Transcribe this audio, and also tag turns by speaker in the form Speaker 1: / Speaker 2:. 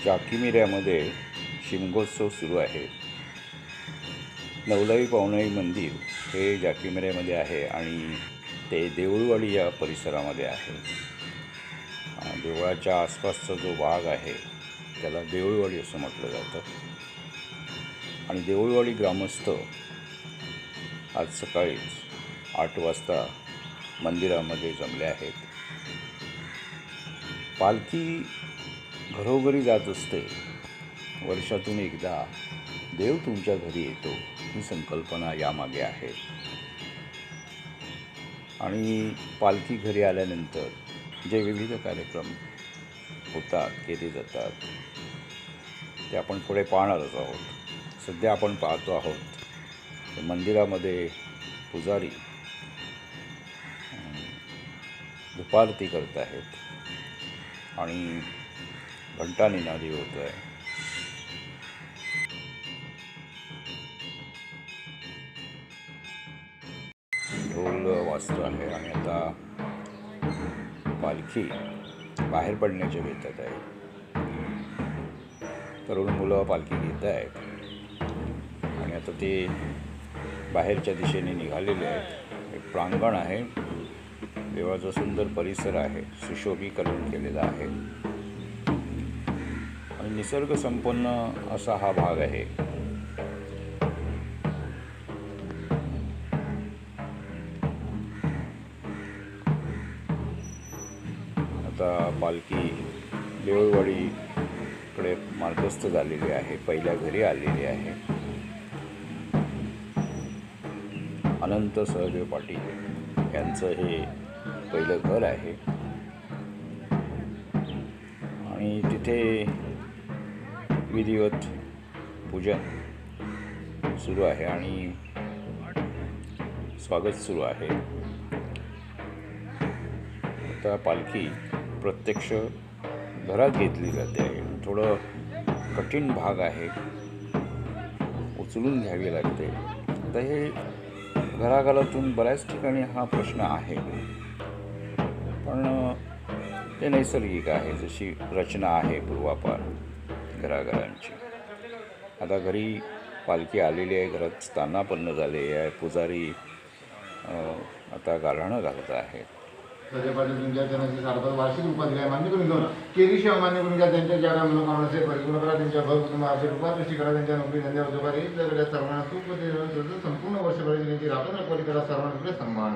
Speaker 1: जाकिमिऱ्यामध्ये शिमगोत्सव सुरू आहे. नवलाई पावनाई मंदिर हे जाकिमिऱ्यामध्ये आहे आणि ते देऊळवाडी या परिसरामध्ये आहे. देवळाच्या आसपासचा जो भाग आहे त्याला देऊळवाडी असं म्हटलं जातं. आणि देऊळवाडी ग्रामस्थ आज सकाळीच 8 वाजता मंदिरामध्ये जमले आहेत. पालखी घरोघरी जात असते. वर्षातून एकदा देव तुमच्या घरी येतो ही संकल्पना यामागे आहे. आणि पालखी घरी आल्यानंतर जे विविध कार्यक्रम होतात, केले जातात, ते आपण पुढे पाहणारच आहोत. सध्या आपण पाहतो आहोत मंदिरामध्ये पुजारी धुपारती करत आहेत आणि घंटा निनादी होत आहे. ढोल वाजतो आहे आणि आता पालखी बाहेर पडण्याच्या बेतात आहे. तरुण मुलं पालखी घेत आहेत आणि आता ते बाहेरच्या दिशेने निघालेले आहेत. एक प्रांगण आहे, देवाचा सुंदर परिसर आहे, सुशोभीकरण केलेलं आहे आणि निसर्ग संपन्न असा हा भाग आहे. आता पालखी देऊळवाडीकडे मार्गस्थ झालेली आहे, पहिल्या घरी आलेली आहे. अनंत सहदेव पाटील यांचं हे पहिलं घर आहे आणि तिथे विधिवत पूजन सुरू आहे आणि स्वागत सुरू आहे. आता पालखी प्रत्यक्ष घरात घेतली जाते आहे. थोडं कठीण भाग आहे, उचलून घ्यावी लागते. आता हे घराघरातून बऱ्याच ठिकाणी हा प्रश्न आहे, पण ते नैसर्गिक आहे. जशी रचना आहे पूर्वापार घराघरांची. आता घरी पालखी आलेली आहे, घरात स्थानापन्न झाले आहे. पुजारी आता गाऱ्हाणं घालत आहेत.
Speaker 2: वार्षिक उपाध्याय मान्य करून घेऊन केरीशिवाय मान्य करून घ्या. त्यांच्या ज्या मनोकामनाचे परिपूर्ण करा. त्यांच्या घर कुटुंबाचे रूपादृष्टी करा. त्यांच्या नोकरी धंद्यावर जोपारी सर्वांना सुख संपूर्ण वर्षभराची त्यांची राखण रखवाली करा. सर्वांकडे सन्मान.